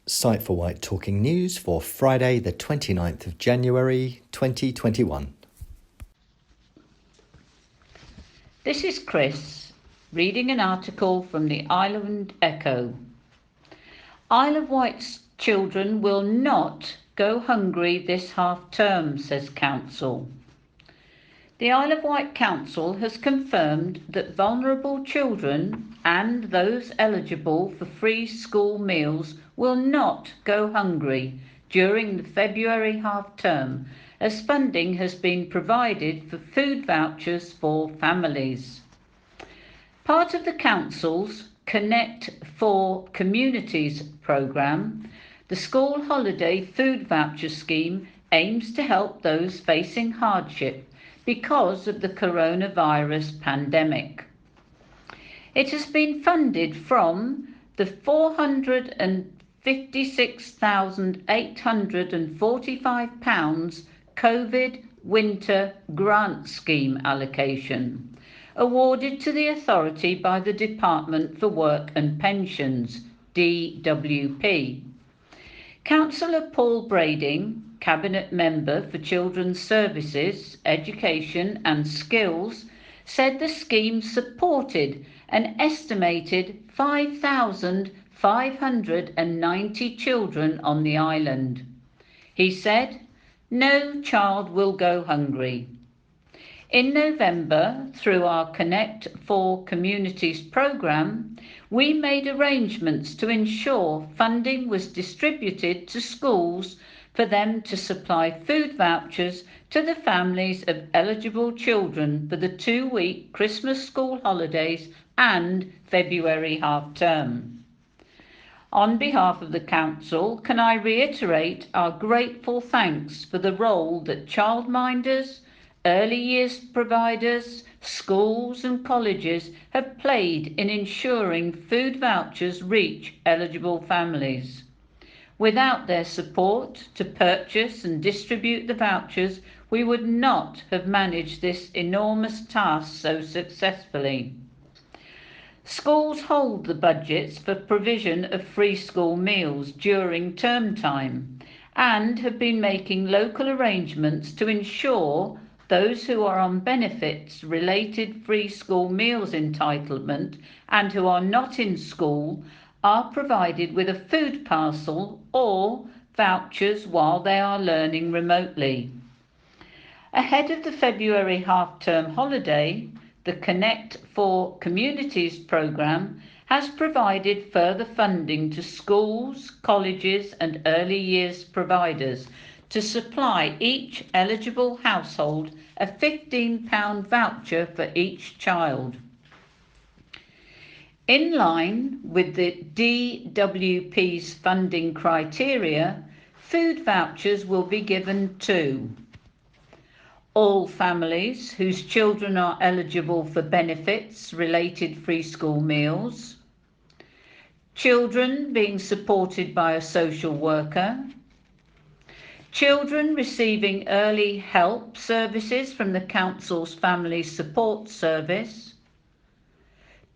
Site for Wight Talking News for Friday the 29th of January 2021. This is Chris, reading an article from the Island Echo. Isle of Wight's children will not go hungry this half term, says Council. The Isle of Wight Council has confirmed that vulnerable children and those eligible for free school meals will not go hungry during the February half term, as funding has been provided for food vouchers for families. Part of the Council's Connect for Communities programme, the school holiday food voucher scheme aims to help those facing hardship because of the coronavirus pandemic. It has been funded from the £456,845 COVID Winter Grant Scheme allocation, awarded to the authority by the Department for Work and Pensions, DWP. Councillor Paul Brading, Cabinet Member for Children's Services, Education and Skills, said the scheme supported an estimated 5,590 children on the island. He said, "No child will go hungry." In November, through our Connect for Communities programme, we made arrangements to ensure funding was distributed to schools for them to supply food vouchers to the families of eligible children for the 2-week Christmas school holidays and February half term. On behalf of the Council, can I reiterate our grateful thanks for the role that childminders, early years providers, schools and colleges have played in ensuring food vouchers reach eligible families. Without their support to purchase and distribute the vouchers, we would not have managed this enormous task so successfully. Schools hold the budgets for provision of free school meals during term time and have been making local arrangements to ensure those who are on benefits related free school meals entitlement and who are not in school are provided with a food parcel or vouchers while they are learning remotely. Ahead of the February half-term holiday, the Connect for Communities programme has provided further funding to schools, colleges and early years providers to supply each eligible household a £15 voucher for each child. In line with the DWP's funding criteria, food vouchers will be given to all families whose children are eligible for benefits related free school meals, children being supported by a social worker, children receiving early help services from the Council's Family Support Service,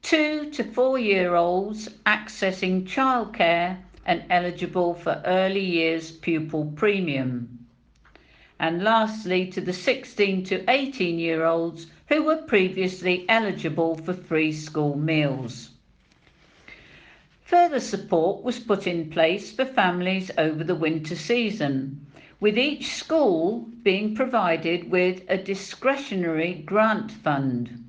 2 to 4-year-olds accessing childcare and eligible for early years pupil premium, and lastly to the 16 to 18-year-olds who were previously eligible for free school meals. Further support was put in place for families over the winter season, with each school being provided with a discretionary grant fund.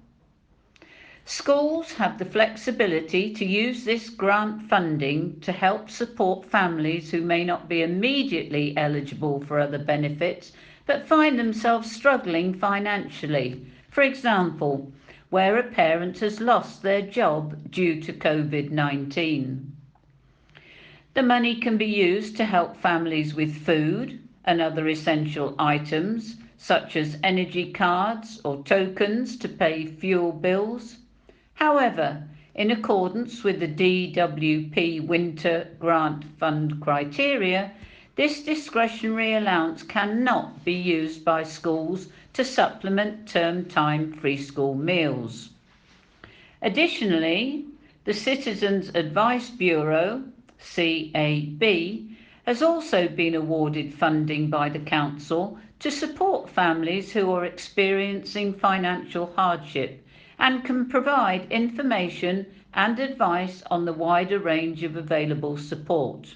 Schools have the flexibility to use this grant funding to help support families who may not be immediately eligible for other benefits but find themselves struggling financially. For example, where a parent has lost their job due to COVID-19. The money can be used to help families with food and other essential items such as energy cards or tokens to pay fuel bills. However, in accordance with the DWP Winter Grant Fund criteria, this discretionary allowance cannot be used by schools to supplement term time free school meals. Additionally, the Citizens Advice Bureau CAB, has also been awarded funding by the Council to support families who are experiencing financial hardship and can provide information and advice on the wider range of available support.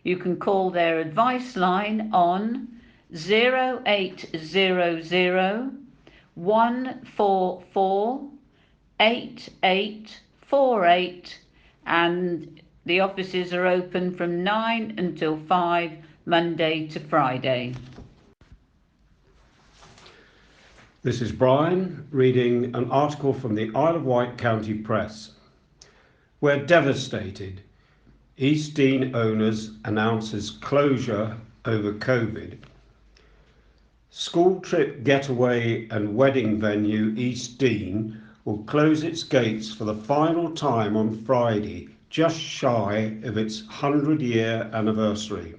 You can call their advice line on 0800 144 8848, and the offices are open from 9 until 5, Monday to Friday. This is Brian reading an article from the Isle of Wight County Press. We're devastated. East Dean owners announces closure over COVID. School trip getaway and wedding venue East Dean will close its gates for the final time on Friday, just shy of its 100-year anniversary.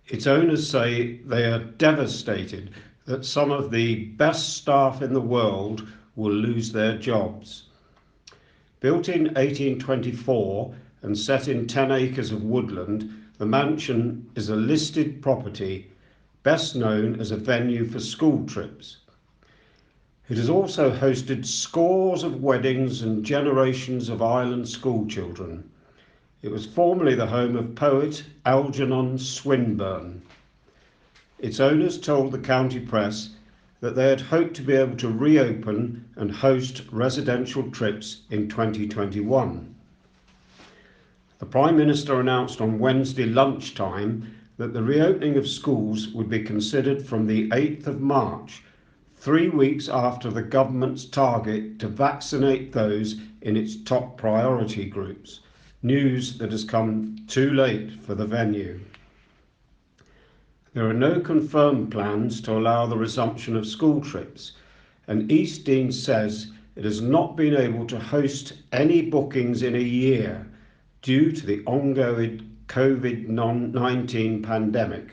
Its owners say they are devastated that some of the best staff in the world will lose their jobs. Built in 1824 and set in 10 acres of woodland, the mansion is a listed property, best known as a venue for school trips. It has also hosted scores of weddings and generations of island school children. It was formerly the home of poet Algernon Swinburne. Its owners told the county press that they had hoped to be able to reopen and host residential trips in 2021. The Prime Minister announced on Wednesday lunchtime that the reopening of schools would be considered from the 8th of March, 3 weeks after the government's target to vaccinate those in its top priority groups, news that has come too late for the venue. There are no confirmed plans to allow the resumption of school trips, and East Dean says it has not been able to host any bookings in a year due to the ongoing COVID-19 pandemic.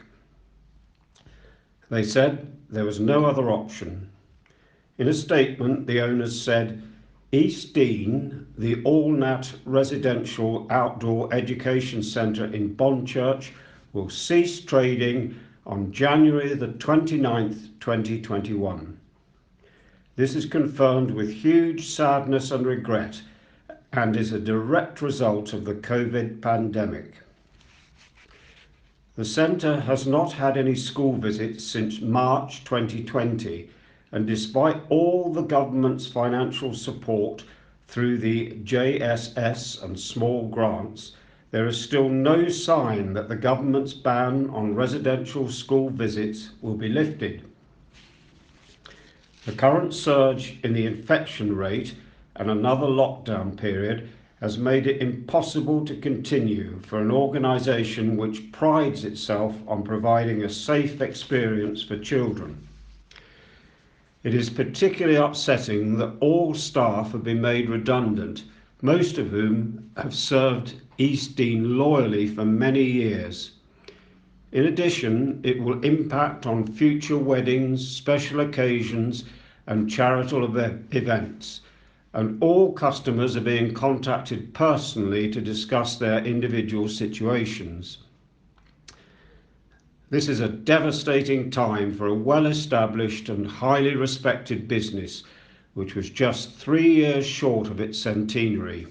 They said there was no other option. In a statement, the owners said, East Dean, the all-nat residential outdoor education centre in Bonchurch, will cease trading on January the 29th, 2021. This is confirmed with huge sadness and regret and is a direct result of the COVID pandemic. The centre has not had any school visits since March 2020, and despite all the government's financial support through the JSS and small grants, there is still no sign that the government's ban on residential school visits will be lifted. The current surge in the infection rate and another lockdown period has made it impossible to continue for an organisation which prides itself on providing a safe experience for children. It is particularly upsetting that all staff have been made redundant, most of whom have served East Dean loyally for many years. In addition, it will impact on future weddings, special occasions and charitable events, and all customers are being contacted personally to discuss their individual situations. This is a devastating time for a well-established and highly respected business, which was just 3 years short of its centenary.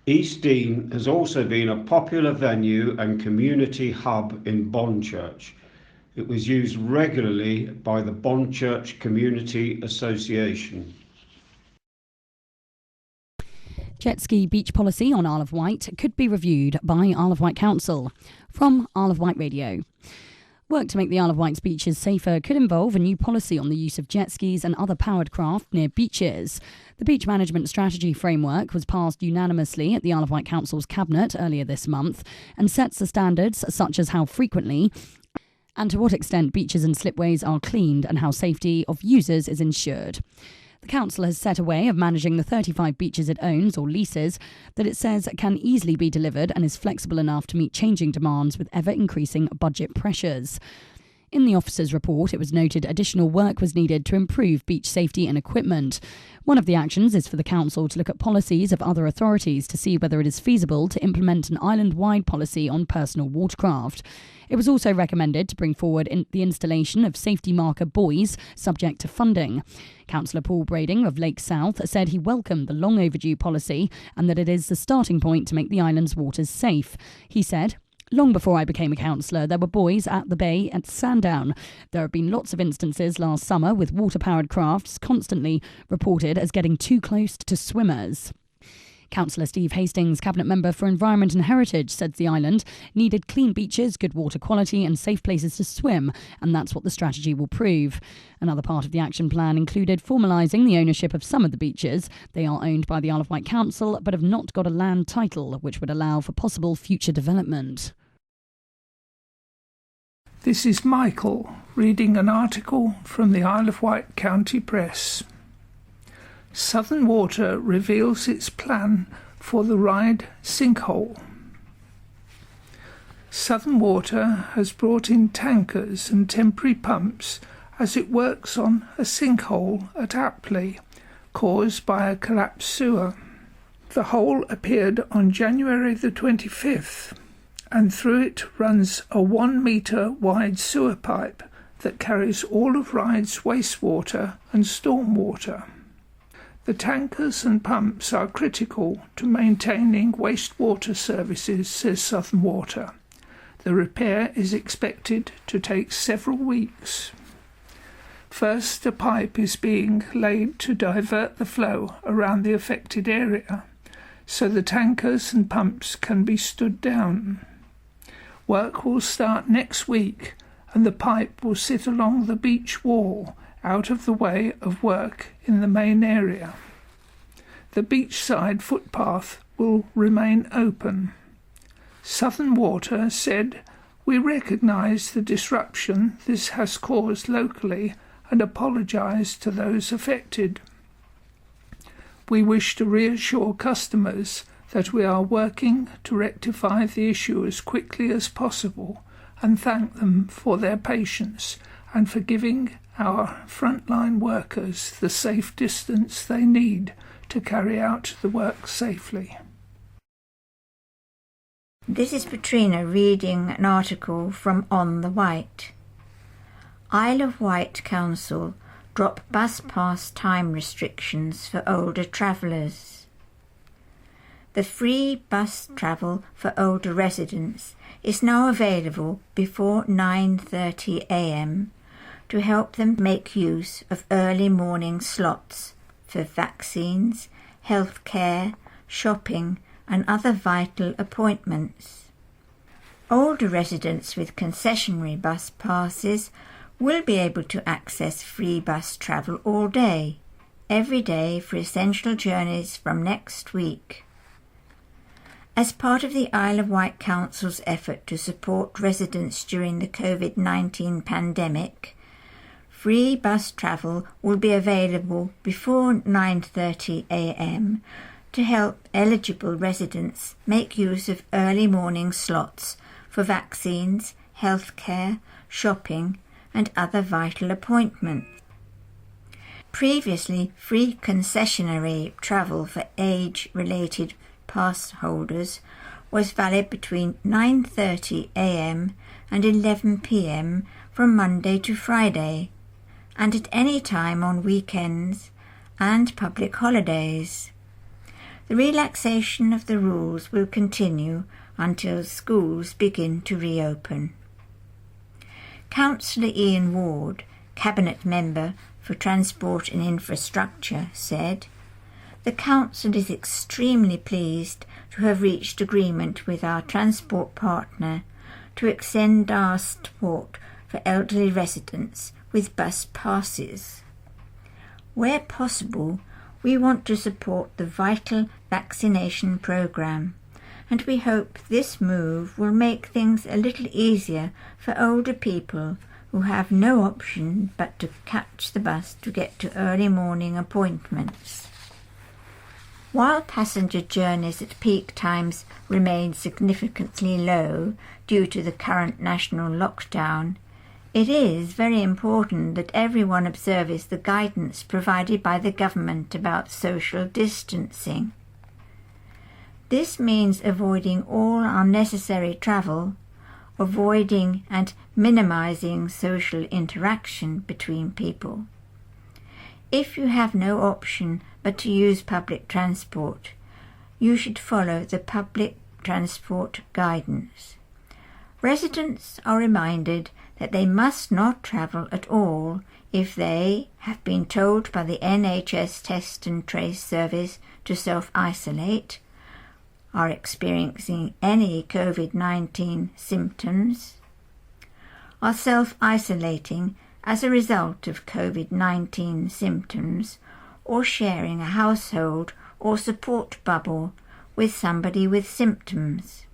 East Dean has also been a popular venue and community hub in Bonchurch. It was used regularly by the Bonchurch Community Association. Jet ski beach policy on Isle of Wight could be reviewed by Isle of Wight Council. From Isle of Wight Radio. Work to make the Isle of Wight's beaches safer could involve a new policy on the use of jet skis and other powered craft near beaches. The Beach Management Strategy Framework was passed unanimously at the Isle of Wight Council's Cabinet earlier this month and sets the standards such as how frequently and to what extent beaches and slipways are cleaned and how safety of users is ensured. The council has set a way of managing the 35 beaches it owns or leases that it says can easily be delivered and is flexible enough to meet changing demands with ever-increasing budget pressures. In the officer's report, it was noted additional work was needed to improve beach safety and equipment. One of the actions is for the council to look at policies of other authorities to see whether it is feasible to implement an island-wide policy on personal watercraft. It was also recommended to bring forward the installation of safety marker buoys, subject to funding. Councillor Paul Brading of Lake South said he welcomed the long overdue policy and that it is the starting point to make the island's waters safe. He said, "Long before I became a councillor, there were buoys at the bay at Sandown. There have been lots of instances last summer with water-powered crafts constantly reported as getting too close to swimmers." Councillor Steve Hastings, Cabinet Member for Environment and Heritage, said the island needed clean beaches, good water quality and safe places to swim, and that's what the strategy will prove. Another part of the action plan included formalising the ownership of some of the beaches. They are owned by the Isle of Wight Council but have not got a land title, which would allow for possible future development. This is Michael reading an article from the Isle of Wight County Press. Southern Water reveals its plan for the Ryde sinkhole. Southern Water has brought in tankers and temporary pumps as it works on a sinkhole at Apley, caused by a collapsed sewer. The hole appeared on January the 25th, and through it runs a 1 metre wide sewer pipe that carries all of Ryde's wastewater and stormwater. The tankers and pumps are critical to maintaining wastewater services, says Southern Water. The repair is expected to take several weeks. First, a pipe is being laid to divert the flow around the affected area, so the tankers and pumps can be stood down. Work will start next week, and the pipe will sit along the beach wall, out of the way of work in the main area. The beachside footpath will remain open. Southern Water said, "We recognise the disruption this has caused locally and apologise to those affected. We wish to reassure customers that we are working to rectify the issue as quickly as possible and thank them for their patience and for giving our frontline workers the safe distance they need to carry out the work safely." This is Petrina reading an article from On the Wight. Isle of Wight Council drop bus pass time restrictions for older travellers. The free bus travel for older residents is now available before 9:30 a.m. to help them make use of early morning slots for vaccines, healthcare, shopping and other vital appointments. Older residents with concessionary bus passes will be able to access free bus travel all day, every day for essential journeys from next week. As part of the Isle of Wight Council's effort to support residents during the COVID-19 pandemic, free bus travel will be available before 9:30 a.m. to help eligible residents make use of early morning slots for vaccines, healthcare, shopping and other vital appointments. Previously, free concessionary travel for age-related pass holders was valid between 9:30 a.m. and 11 p.m. from Monday to Friday, and at any time on weekends and public holidays. The relaxation of the rules will continue until schools begin to reopen. Councillor Ian Ward, Cabinet Member for Transport and Infrastructure, said, "The Council is extremely pleased to have reached agreement with our transport partner to extend our support for elderly residents with bus passes. Where possible, we want to support the vital vaccination programme, and we hope this move will make things a little easier for older people who have no option but to catch the bus to get to early morning appointments." While passenger journeys at peak times remain significantly low due to the current national lockdown, It is very important that everyone observes the guidance provided by the government about social distancing. This means avoiding all unnecessary travel, avoiding and minimizing social interaction between people. If you have no option but to use public transport, you should follow the public transport guidance. Residents are reminded that they must not travel at all if they have been told by the NHS Test and Trace Service to self-isolate, are experiencing any COVID-19 symptoms, are self-isolating as a result of COVID-19 symptoms, or sharing a household or support bubble with somebody with symptoms.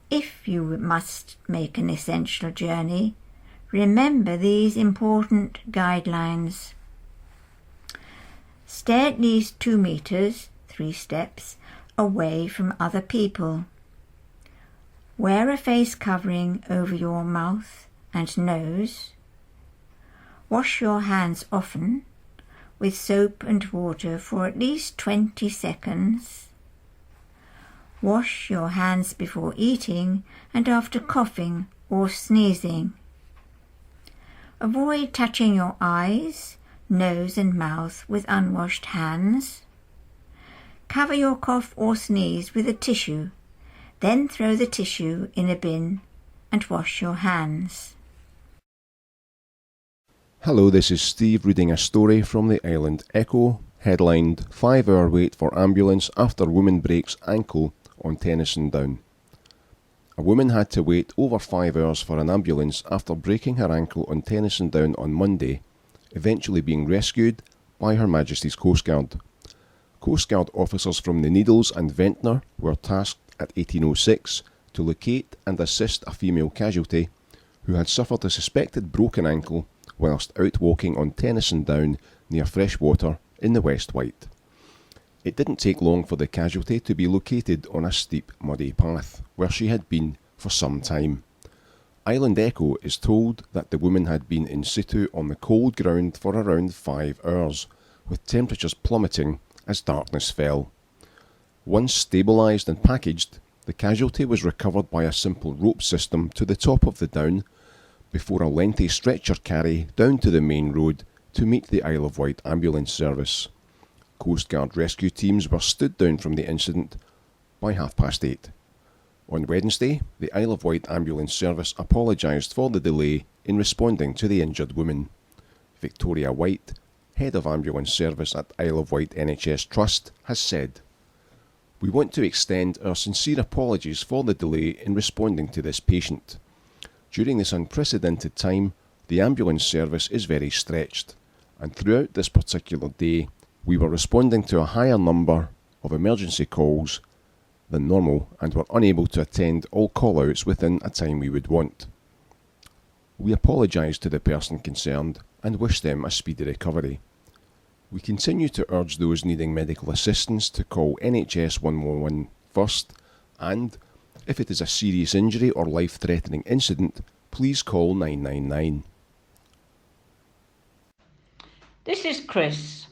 If you must make an essential journey, remember these important guidelines. Stay at least 2 meters, 3 steps, away from other people. Wear a face covering over your mouth and nose. Wash your hands often with soap and water for at least 20 seconds. Wash your hands before eating and after coughing or sneezing. Avoid touching your eyes, nose and mouth with unwashed hands. Cover your cough or sneeze with a tissue, then throw the tissue in a bin and wash your hands. Hello, this is Steve reading a story from the Island Echo, headlined 5-hour wait for ambulance after woman breaks ankle on Tennyson Down. A woman had to wait over 5 hours for an ambulance after breaking her ankle on Tennyson Down on Monday, eventually being rescued by Her Majesty's Coastguard. Coastguard officers from the Needles and Ventnor were tasked at 1806 to locate and assist a female casualty who had suffered a suspected broken ankle whilst out walking on Tennyson Down near Freshwater in the West Wight. It didn't take long for the casualty to be located on a steep, muddy path, where she had been for some time. Island Echo is told that the woman had been in situ on the cold ground for around 5 hours, with temperatures plummeting as darkness fell. Once stabilised and packaged, the casualty was recovered by a simple rope system to the top of the down, before a lengthy stretcher carry down to the main road to meet the Isle of Wight ambulance service. Coastguard rescue teams were stood down from the incident by 8:30. On Wednesday, the Isle of Wight ambulance service apologised for the delay in responding to the injured woman. Victoria White, head of ambulance service at Isle of Wight NHS Trust, has said, "We want to extend our sincere apologies for the delay in responding to this patient. During this unprecedented time, the ambulance service is very stretched, and throughout this particular day, we were responding to a higher number of emergency calls than normal and were unable to attend all call-outs within a time we would want. We apologise to the person concerned and wish them a speedy recovery. We continue to urge those needing medical assistance to call NHS 111 first, and, if it is a serious injury or life-threatening incident, please call 999. This is Chris,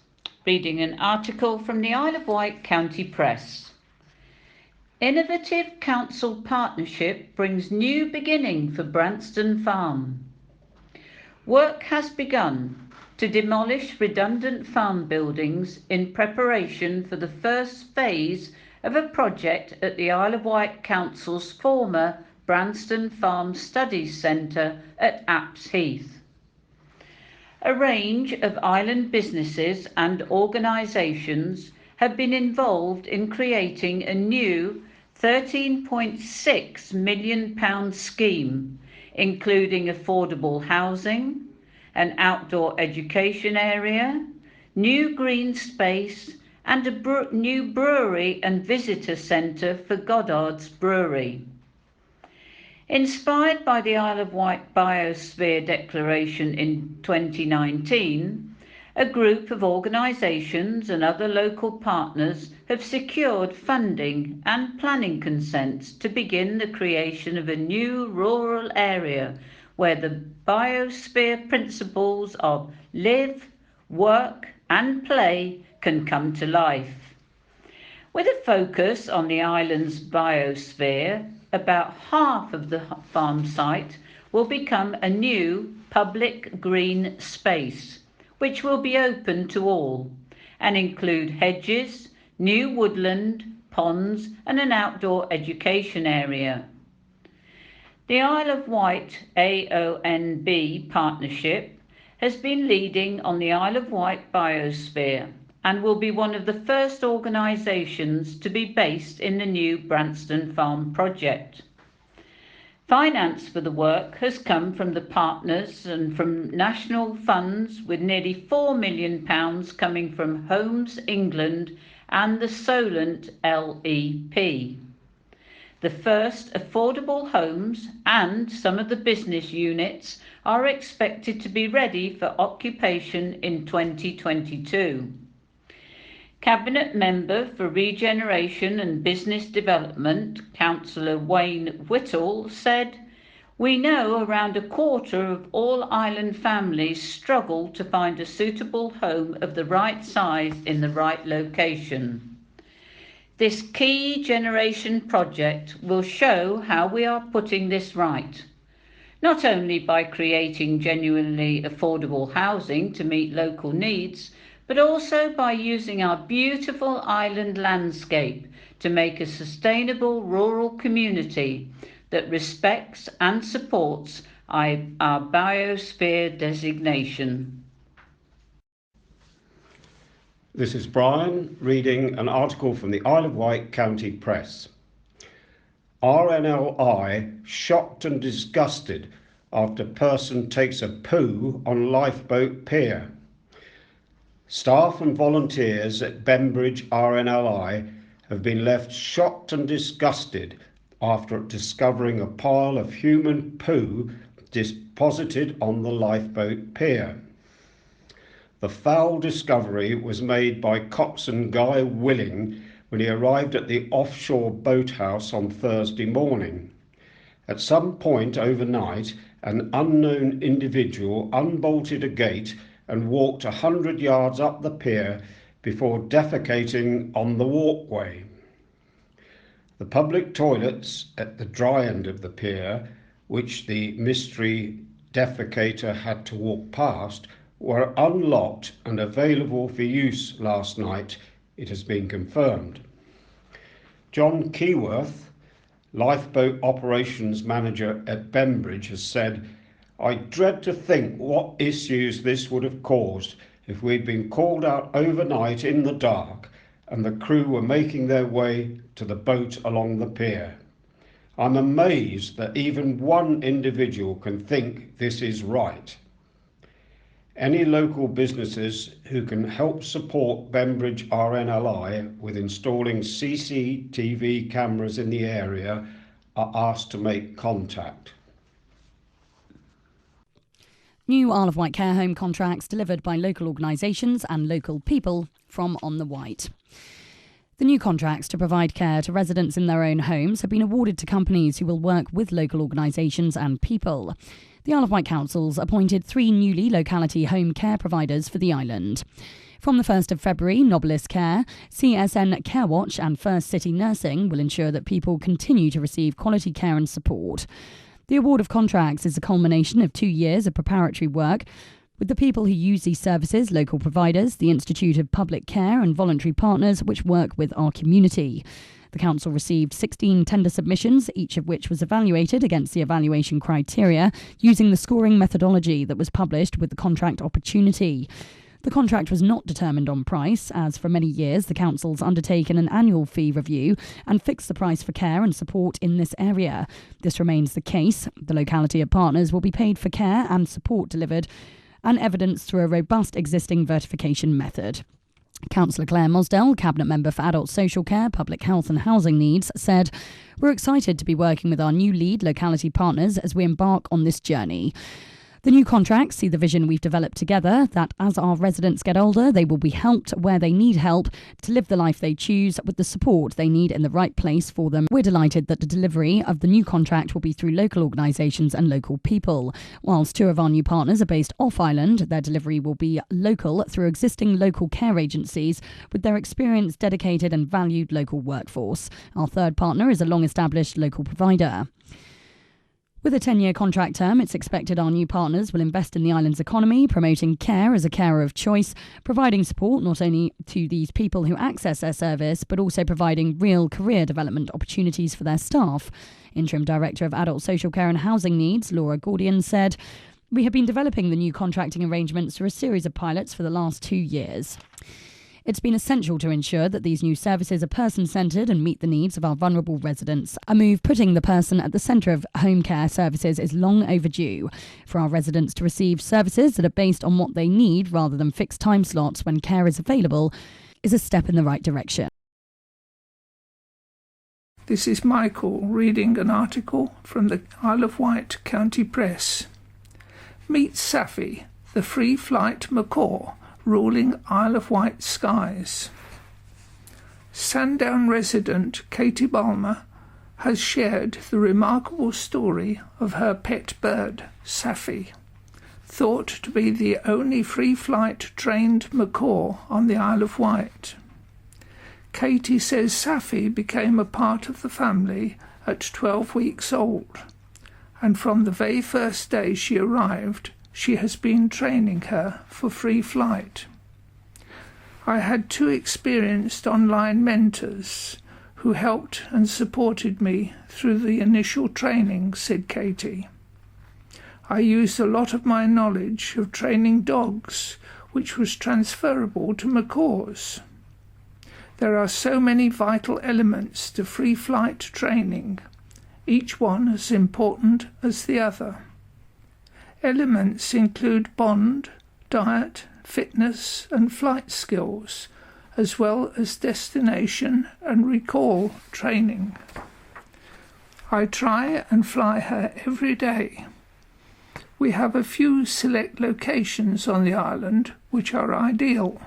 reading an article from the Isle of Wight County Press. Innovative council partnership brings new beginning for Branston Farm. Work has begun to demolish redundant farm buildings in preparation for the first phase of a project at the Isle of Wight Council's former Branston Farm Studies Centre at Apps Heath. A range of island businesses and organisations have been involved in creating a new £13.6 million scheme, including affordable housing, an outdoor education area, new green space, and a new brewery and visitor centre for Goddard's Brewery. Inspired by the Isle of Wight Biosphere Declaration in 2019, a group of organisations and other local partners have secured funding and planning consents to begin the creation of a new rural area where the biosphere principles of live, work and play can come to life. With a focus on the island's biosphere, about half of the farm site will become a new public green space, which will be open to all and include hedges, new woodland, ponds and an outdoor education area. The Isle of Wight AONB partnership has been leading on the Isle of Wight biosphere and will be one of the first organisations to be based in the new Branston Farm project. Finance for the work has come from the partners and from national funds, with nearly £4 million coming from Homes England and the Solent LEP. The first affordable homes and some of the business units are expected to be ready for occupation in 2022. Cabinet Member for Regeneration and Business Development, Councillor Wayne Whittle, said, "We know around a quarter of all island families struggle to find a suitable home of the right size in the right location. This key generation project will show how we are putting this right, not only by creating genuinely affordable housing to meet local needs, but also by using our beautiful island landscape to make a sustainable rural community that respects and supports our biosphere designation." This is Brian reading an article from the Isle of Wight County Press. RNLI shocked and disgusted after person takes a poo on lifeboat pier. Staff and volunteers at Bembridge RNLI have been left shocked and disgusted after discovering a pile of human poo deposited on the lifeboat pier. The foul discovery was made by coxswain Guy Willing when he arrived at the offshore boathouse on Thursday morning. At some point overnight, an unknown individual unbolted a gate and walked 100 yards up the pier before defecating on the walkway. The public toilets at the dry end of the pier, which the mystery defecator had to walk past, were unlocked and available for use last night, it has been confirmed. John Keyworth, lifeboat operations manager at Bembridge, has said, "I dread to think what issues this would have caused if we'd been called out overnight in the dark and the crew were making their way to the boat along the pier. I'm amazed that even one individual can think this is right." Any local businesses who can help support Bembridge RNLI with installing CCTV cameras in the area are asked to make contact. New Isle of Wight care home contracts delivered by local organisations and local people from On the Wight. The new contracts to provide care to residents in their own homes have been awarded to companies who will work with local organisations and people. The Isle of Wight Council's appointed 3 newly locality home care providers for the island. From the 1st of February, Nobilis Care, CSN Care Watch and First City Nursing will ensure that people continue to receive quality care and support. The award of contracts is a culmination of 2 years of preparatory work with the people who use these services, local providers, the Institute of Public Care and voluntary partners which work with our community. The council received 16 tender submissions, each of which was evaluated against the evaluation criteria using the scoring methodology that was published with the contract opportunity. The contract was not determined on price, as for many years the council's undertaken an annual fee review and fixed the price for care and support in this area. This remains the case. The locality of partners will be paid for care and support delivered and evidenced through a robust existing vertification method. Councillor Claire Mosdell, Cabinet Member for Adult Social Care, Public Health and Housing Needs, said, "We're excited to be working with our new lead locality partners as we embark on this journey. The new contracts see the vision we've developed together, that as our residents get older, they will be helped where they need help to live the life they choose with the support they need in the right place for them. We're delighted that the delivery of the new contract will be through local organisations and local people. Whilst two of our new partners are based off island, their delivery will be local through existing local care agencies with their experienced, dedicated and valued local workforce. Our third partner is a long-established local provider. With a 10-year contract term, it's expected our new partners will invest in the island's economy, promoting care as a carer of choice, providing support not only to these people who access their service, but also providing real career development opportunities for their staff. Interim Director of Adult Social Care and Housing Needs, Laura Gordian, said, "We have been developing the new contracting arrangements through a series of pilots for the last 2 years. It's been essential to ensure that these new services are person-centred and meet the needs of our vulnerable residents. A move putting the person at the centre of home care services is long overdue. For our residents to receive services that are based on what they need rather than fixed time slots when care is available is a step in the right direction." This is Michael reading an article from the Isle of Wight County Press. Meet Safi, the free flight macaw, ruling Isle of Wight skies. Sandown resident Katie Balmer has shared the remarkable story of her pet bird, Safi, thought to be the only free flight trained macaw on the Isle of Wight. Katie says Safi became a part of the family at 12 weeks old, and from the very first day she arrived, she has been training her for free flight. I had 2 experienced online mentors who helped and supported me through the initial training, said Katie. I used a lot of my knowledge of training dogs, which was transferable to macaws. There are so many vital elements to free flight training, each one as important as the other. Elements include bond, diet, fitness and flight skills, as well as destination and recall training. I try and fly her every day. We have a few select locations on the island which are ideal.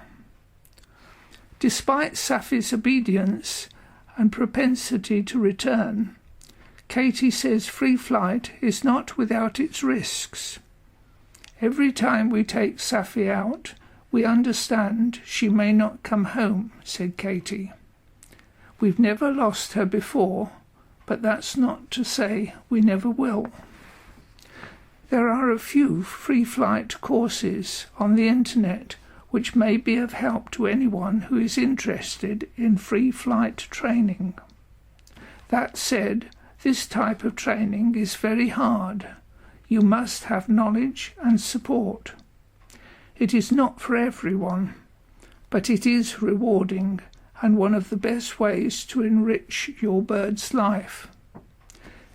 Despite Safi's obedience and propensity to return, Katie says free flight is not without its risks. Every time we take Safi out, we understand she may not come home, said Katie. We've never lost her before, but that's not to say we never will. There are a few free flight courses on the internet which may be of help to anyone who is interested in free flight training. That said, this type of training is very hard. You must have knowledge and support. It is not for everyone, but it is rewarding and one of the best ways to enrich your bird's life.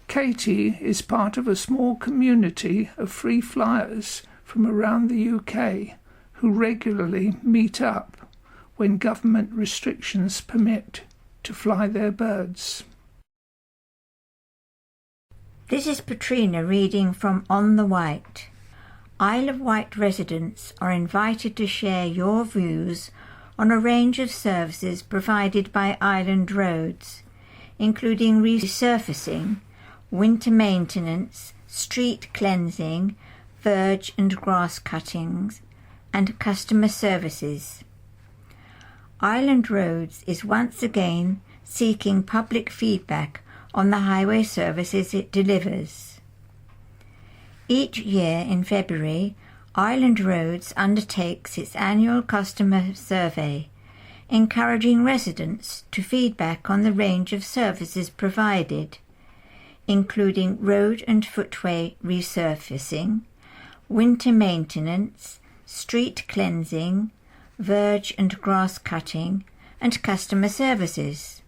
Katie is part of a small community of free flyers from around the UK who regularly meet up when government restrictions permit to fly their birds. This is Patrina reading from On the Wight. Isle of Wight residents are invited to share your views on a range of services provided by Island Roads, including resurfacing, winter maintenance, street cleansing, verge and grass cuttings, and customer services. Island Roads is once again seeking public feedback on the highway services it delivers. Each year in February, Island Roads undertakes its annual customer survey, encouraging residents to feedback on the range of services provided, including road and footway resurfacing, winter maintenance, street cleansing, verge and grass cutting, and customer services.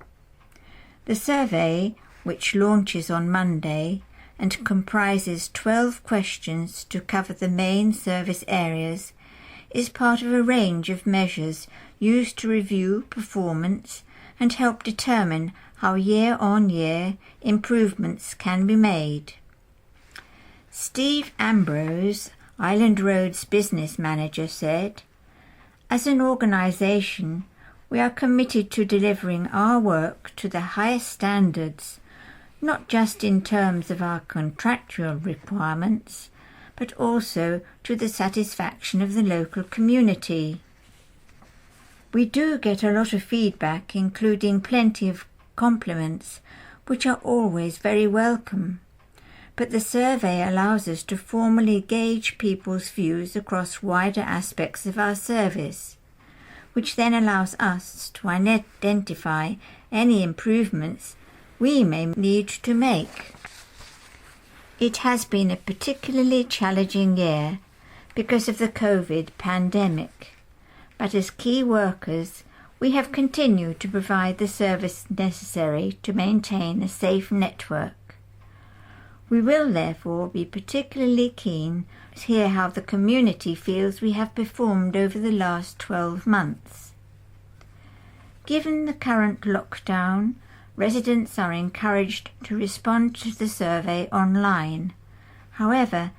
The survey, which launches on Monday and comprises 12 questions to cover the main service areas, is part of a range of measures used to review performance and help determine how year-on-year improvements can be made. Steve Ambrose, Island Road's business manager said, "As an organisation, we are committed to delivering our work to the highest standards, not just in terms of our contractual requirements, but also to the satisfaction of the local community. We do get a lot of feedback, including plenty of compliments, which are always very welcome. But the survey allows us to formally gauge people's views across wider aspects of our service, which then allows us to identify any improvements we may need to make. It has been a particularly challenging year because of the COVID pandemic, but as key workers, we have continued to provide the service necessary to maintain a safe network. We will therefore be particularly keen to hear how the community feels we have performed over the last 12 months. Given the current lockdown, residents are encouraged to respond to the survey online. However,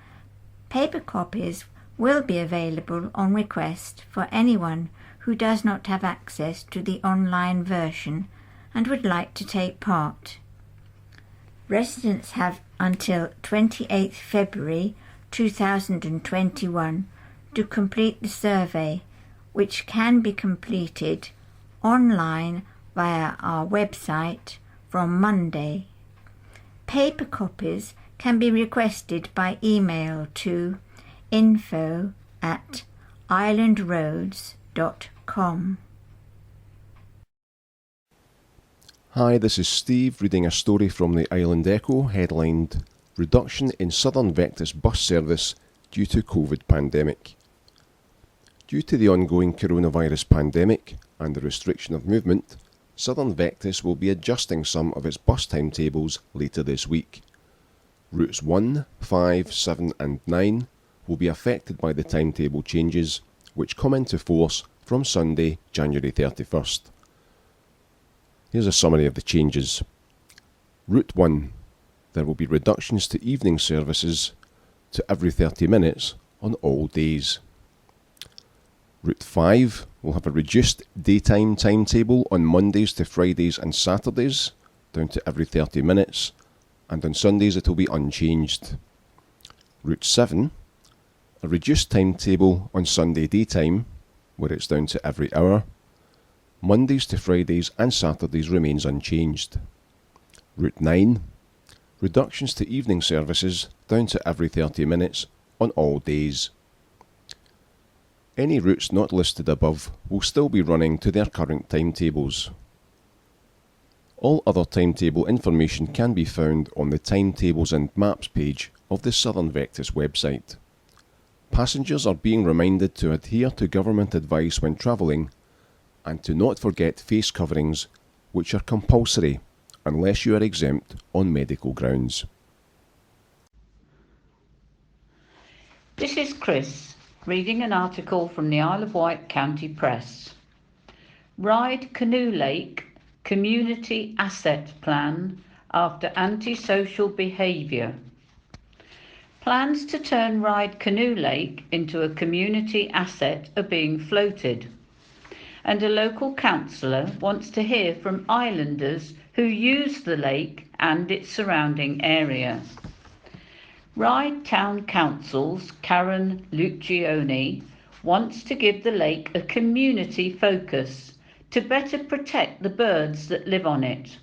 paper copies will be available on request for anyone who does not have access to the online version and would like to take part. Residents have until 28th February 2021 to complete the survey, which can be completed online via our website from Monday. Paper copies can be requested by email to info@islandroads.com. Hi, this is Steve reading a story from the Island Echo headlined Reduction in Southern Vectis Bus Service Due to COVID Pandemic. Due to the ongoing coronavirus pandemic and the restriction of movement, Southern Vectis will be adjusting some of its bus timetables later this week. Routes 1, 5, 7 and 9 will be affected by the timetable changes, which come into force from Sunday, January 31st. Here's a summary of the changes. Route 1. There will be reductions to evening services to every 30 minutes on all days. Route 5 will have a reduced daytime timetable on Mondays to Fridays and Saturdays, down to every 30 minutes, and on Sundays it will be unchanged. Route 7, a reduced timetable on Sunday daytime, where it's down to every hour. Mondays to Fridays and Saturdays remains unchanged. Route 9, reductions to evening services down to every 30 minutes on all days. Any routes not listed above will still be running to their current timetables. All other timetable information can be found on the Timetables and Maps page of the Southern Vectis website. Passengers are being reminded to adhere to government advice when travelling and to not forget face coverings, which are compulsory unless you are exempt on medical grounds. This is Chris reading an article from the Isle of Wight County Press. Ride Canoe Lake Community Asset Plan after antisocial behaviour. Plans to turn Ride Canoe Lake into a community asset are being floated, and a local councillor wants to hear from islanders who use the lake and its surrounding area. Ryde Town Council's Karen Lucioni wants to give the lake a community focus to better protect the birds that live on it.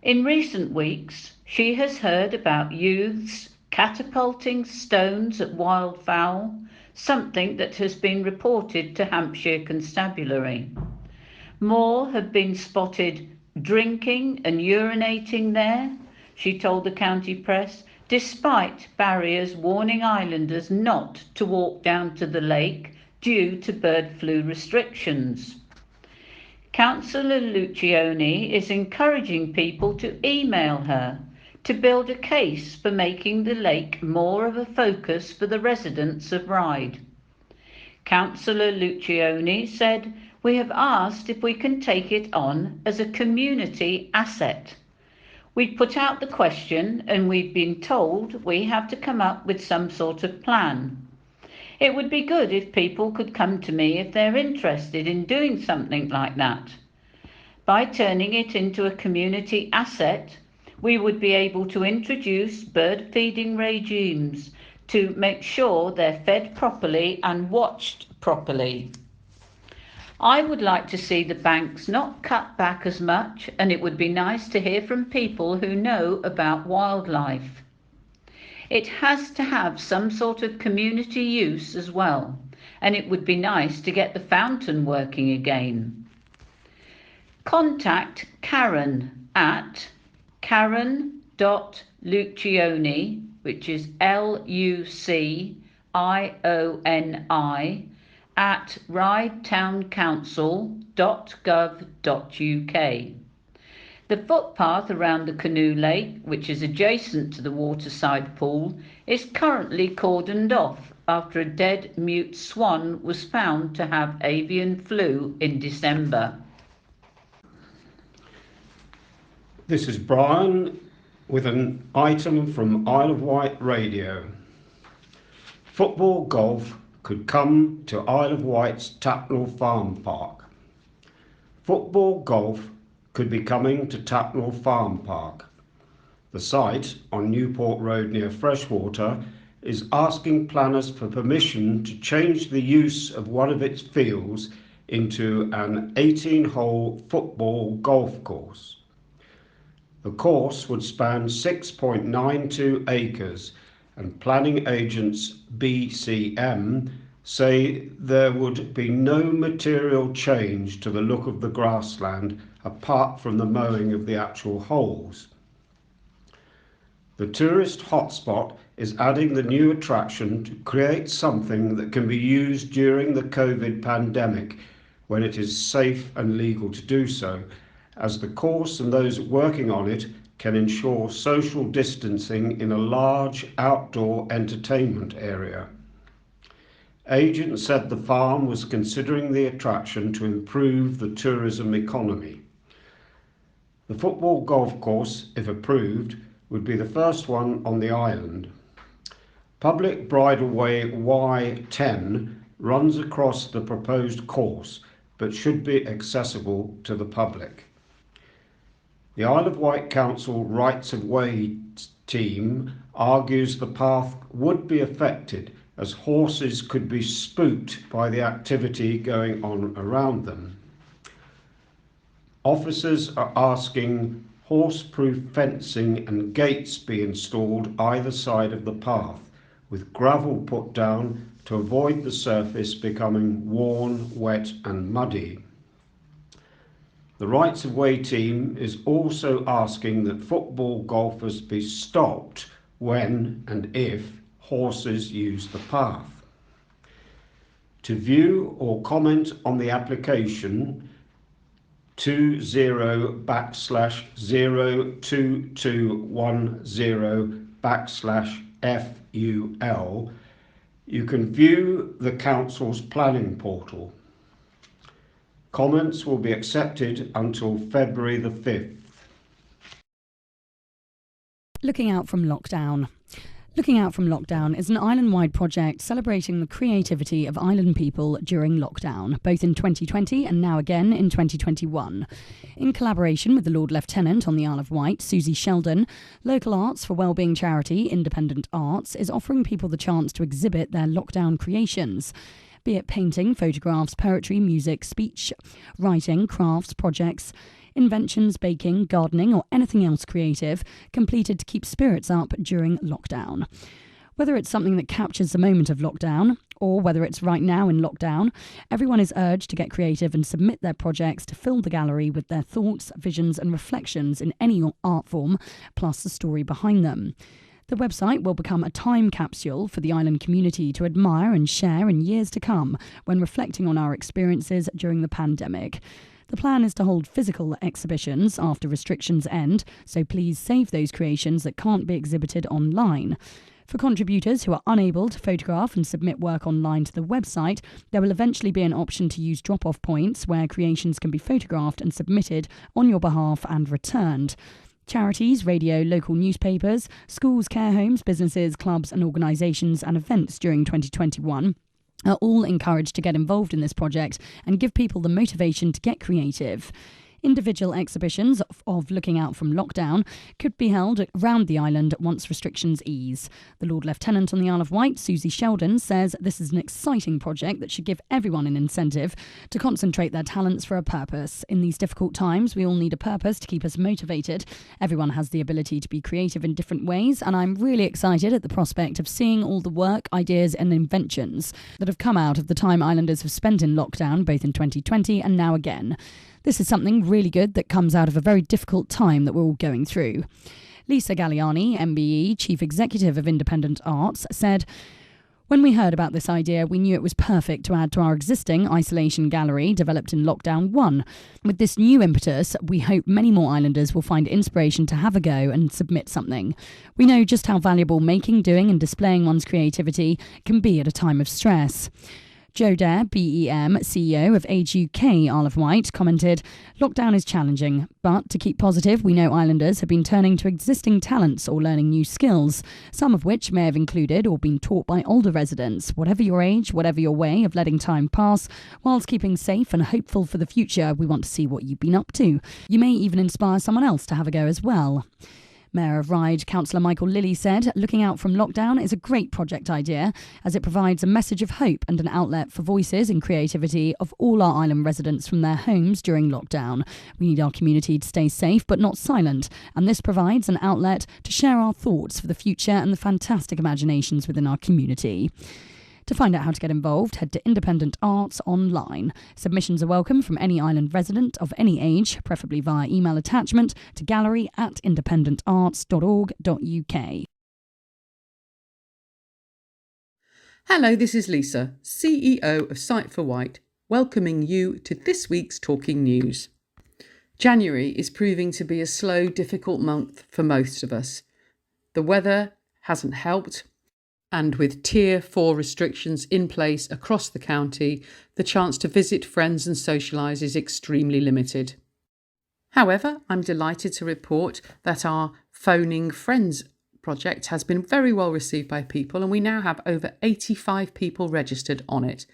In recent weeks, she has heard about youths catapulting stones at wildfowl, something that has been reported to Hampshire Constabulary. More have been spotted drinking and urinating there, she told the county press, despite barriers warning islanders not to walk down to the lake due to bird flu restrictions. Councillor Lucioni is encouraging people to email her to build a case for making the lake more of a focus for the residents of Ryde. Councillor Lucioni said, "We have asked if we can take it on as a community asset. We've put out the question and we've been told we have to come up with some sort of plan. It would be good if people could come to me if they're interested in doing something like that. By turning it into a community asset, we would be able to introduce bird feeding regimes to make sure they're fed properly and watched properly. I would like to see the banks not cut back as much, and it would be nice to hear from people who know about wildlife. It has to have some sort of community use as well, and it would be nice to get the fountain working again. Contact Karen at karen.lucioni, which is Lucioni, at rydetowncouncil.gov.uk. The footpath around the canoe lake, which is adjacent to the waterside pool, is currently cordoned off after a dead mute swan was found to have avian flu in December. This is Brian with an item from Isle of Wight Radio. Football golf could come to Isle of Wight's Tapnell Farm Park. Football golf could be coming to Tapnell Farm Park. The site on Newport Road near Freshwater is asking planners for permission to change the use of one of its fields into an 18-hole football golf course. The course would span 6.92 acres, and planning agents BCM say there would be no material change to the look of the grassland apart from the mowing of the actual holes. The tourist hotspot is adding the new attraction to create something that can be used during the COVID pandemic when it is safe and legal to do so, as the course and those working on it can ensure social distancing in a large outdoor entertainment area. Agents said the farm was considering the attraction to improve the tourism economy. The football golf course, if approved, would be the first one on the island. Public Bridleway Y10 runs across the proposed course, but should be accessible to the public. The Isle of Wight Council Rights of Way team argues the path would be affected as horses could be spooked by the activity going on around them. Officers are asking horse-proof fencing and gates be installed either side of the path, with gravel put down to avoid the surface becoming worn, wet and muddy. The Rights of Way team is also asking that football golfers be stopped when and if horses use the path. To view or comment on the application, 20/0/02210/FUL, you can view the Council's planning portal. Comments will be accepted until February the 5th. Looking Out from Lockdown. Looking Out from Lockdown is an island-wide project celebrating the creativity of island people during lockdown, both in 2020 and now again in 2021. In collaboration with the Lord Lieutenant on the Isle of Wight, Susie Sheldon, Local Arts for Wellbeing charity Independent Arts is offering people the chance to exhibit their lockdown creations. Be it painting, photographs, poetry, music, speech, writing, crafts, projects, inventions, baking, gardening or anything else creative completed to keep spirits up during lockdown. Whether it's something that captures the moment of lockdown or whether it's right now in lockdown, everyone is urged to get creative and submit their projects to fill the gallery with their thoughts, visions and reflections in any art form, plus the story behind them. The website will become a time capsule for the island community to admire and share in years to come when reflecting on our experiences during the pandemic. The plan is to hold physical exhibitions after restrictions end, so please save those creations that can't be exhibited online. For contributors who are unable to photograph and submit work online to the website, there will eventually be an option to use drop-off points where creations can be photographed and submitted on your behalf and returned. Charities, radio, local newspapers, schools, care homes, businesses, clubs and organisations and events during 2021 are all encouraged to get involved in this project and give people the motivation to get creative. Individual exhibitions of looking out from lockdown could be held around the island once restrictions ease. The Lord Lieutenant on the Isle of Wight, Susie Sheldon, says this is an exciting project that should give everyone an incentive to concentrate their talents for a purpose. In these difficult times, we all need a purpose to keep us motivated. Everyone has the ability to be creative in different ways, and I'm really excited at the prospect of seeing all the work, ideas and inventions that have come out of the time islanders have spent in lockdown, both in 2020 and now again. This is something really good that comes out of a very difficult time that we're all going through. Lisa Galliani, MBE, Chief Executive of Independent Arts, said, "When we heard about this idea, we knew it was perfect to add to our existing isolation gallery developed in Lockdown 1. With this new impetus, we hope many more islanders will find inspiration to have a go and submit something. We know just how valuable making, doing and displaying one's creativity can be at a time of stress." Joe Dare, BEM, CEO of Age UK Isle of Wight, commented, "Lockdown is challenging, but to keep positive, we know islanders have been turning to existing talents or learning new skills, some of which may have included or been taught by older residents. Whatever your age, whatever your way of letting time pass, whilst keeping safe and hopeful for the future, we want to see what you've been up to. You may even inspire someone else to have a go as well." Mayor of Ryde, Councillor Michael Lilly, said, "Looking out from lockdown is a great project idea as it provides a message of hope and an outlet for voices and creativity of all our island residents from their homes during lockdown. We need our community to stay safe but not silent, and this provides an outlet to share our thoughts for the future and the fantastic imaginations within our community." To find out how to get involved, head to Independent Arts online. Submissions are welcome from any island resident of any age, preferably via email attachment to gallery@independentarts.org.uk. Hello, this is Lisa, CEO of Site for Wight, welcoming you to this week's Talking News. January is proving to be a slow, difficult month for most of us. The weather hasn't helped, and with Tier 4 restrictions in place across the county, the chance to visit friends and socialise is extremely limited. However, I'm delighted to report that our Phoning Friends project has been very well received by people, and we now have over 85 people registered on it.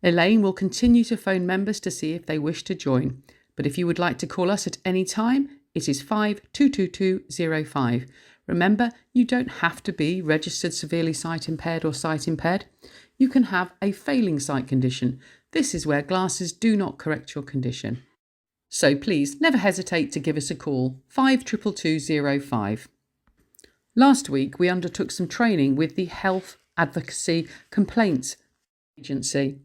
Elaine will continue to phone members to see if they wish to join, but if you would like to call us at any time, it is 522205. Remember, you don't have to be registered severely sight impaired or sight impaired. You can have a failing sight condition. This is where glasses do not correct your condition. So please never hesitate to give us a call, 522205. Last week we undertook some training with the Health Advocacy Complaints Agency.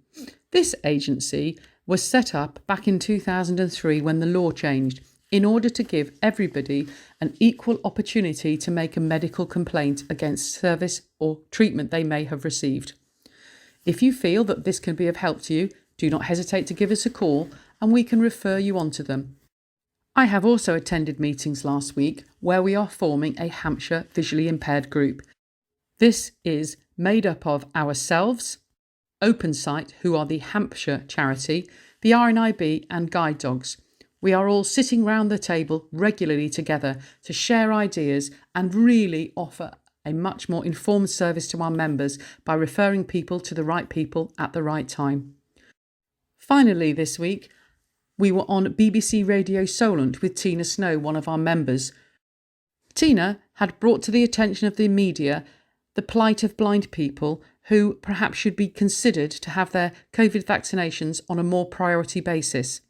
This agency was set up back in 2003 when the law changed, in order to give everybody an equal opportunity to make a medical complaint against service or treatment they may have received. If you feel that this can be of help to you, do not hesitate to give us a call and we can refer you on to them. I have also attended meetings last week where we are forming a Hampshire visually impaired group. This is made up of ourselves, Open Sight, who are the Hampshire charity, the RNIB and Guide Dogs. We are all sitting round the table regularly together to share ideas and really offer a much more informed service to our members by referring people to the right people at the right time. Finally, this week, we were on BBC Radio Solent with Tina Snow, one of our members. Tina had brought to the attention of the media the plight of blind people who perhaps should be considered to have their COVID vaccinations on a more priority basis.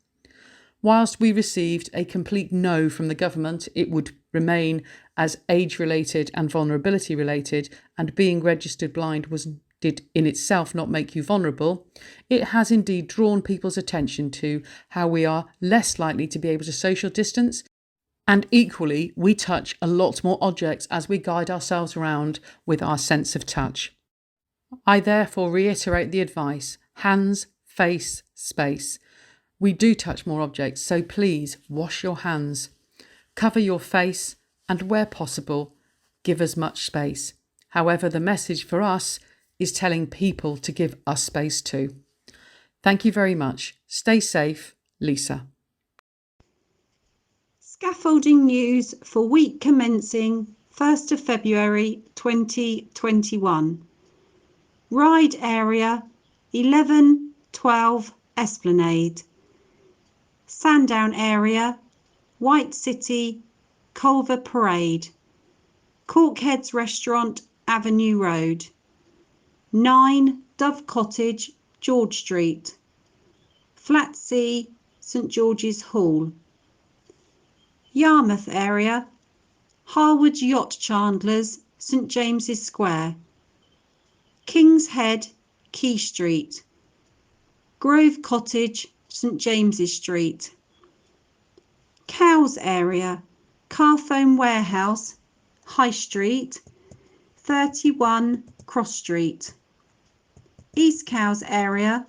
Whilst we received a complete no from the government, it would remain as age-related and vulnerability-related, and being registered blind did in itself not make you vulnerable, it has indeed drawn people's attention to how we are less likely to be able to social distance, and equally we touch a lot more objects as we guide ourselves around with our sense of touch. I therefore reiterate the advice: hands, face, space. We do touch more objects, so please wash your hands, cover your face, and where possible, give us much space. However, the message for us is telling people to give us space too. Thank you very much. Stay safe, Lisa. Scaffolding news for week commencing 1st of February 2021. Ride area 11-12 Esplanade. Sandown area Wight City Culver Parade. Corkheads Restaurant Avenue Road. 9 Dove Cottage George Street. Flatsea St George's Hall. Yarmouth area Harwood Yacht Chandlers St James's Square. King's Head Quay Street. Grove Cottage St James's Street. Cowes area Carphone Warehouse High Street 31 Cross Street. East Cowes area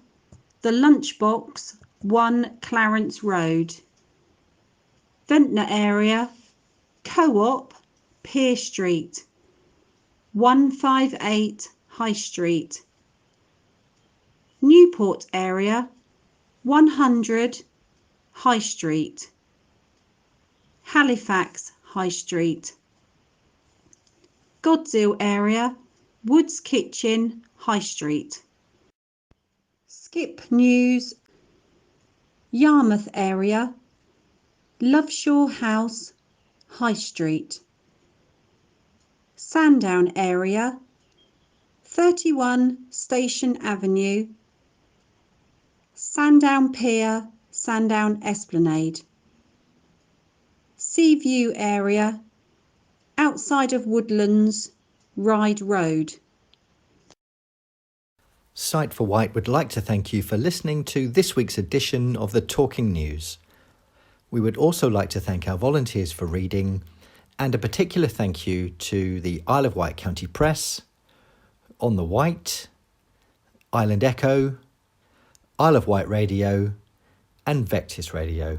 The Lunchbox 1 Clarence Road. Ventnor area Co-op Pier Street 158 High Street. Newport area 100 High Street. Halifax High Street. Godshill area Woods Kitchen High Street. Skip news Yarmouth area Loveshaw House High Street. Sandown area 31 Station Avenue. Sandown Pier Sandown Esplanade. Seaview area outside of Woodlands Ryde Road. Sight for Wight would like to thank you for listening to this week's edition of the Talking News. We would also like to thank our volunteers for reading, and a particular thank you to the Isle of Wight County Press, On the Wight, Island Echo, Isle of Wight Radio and Vectis Radio.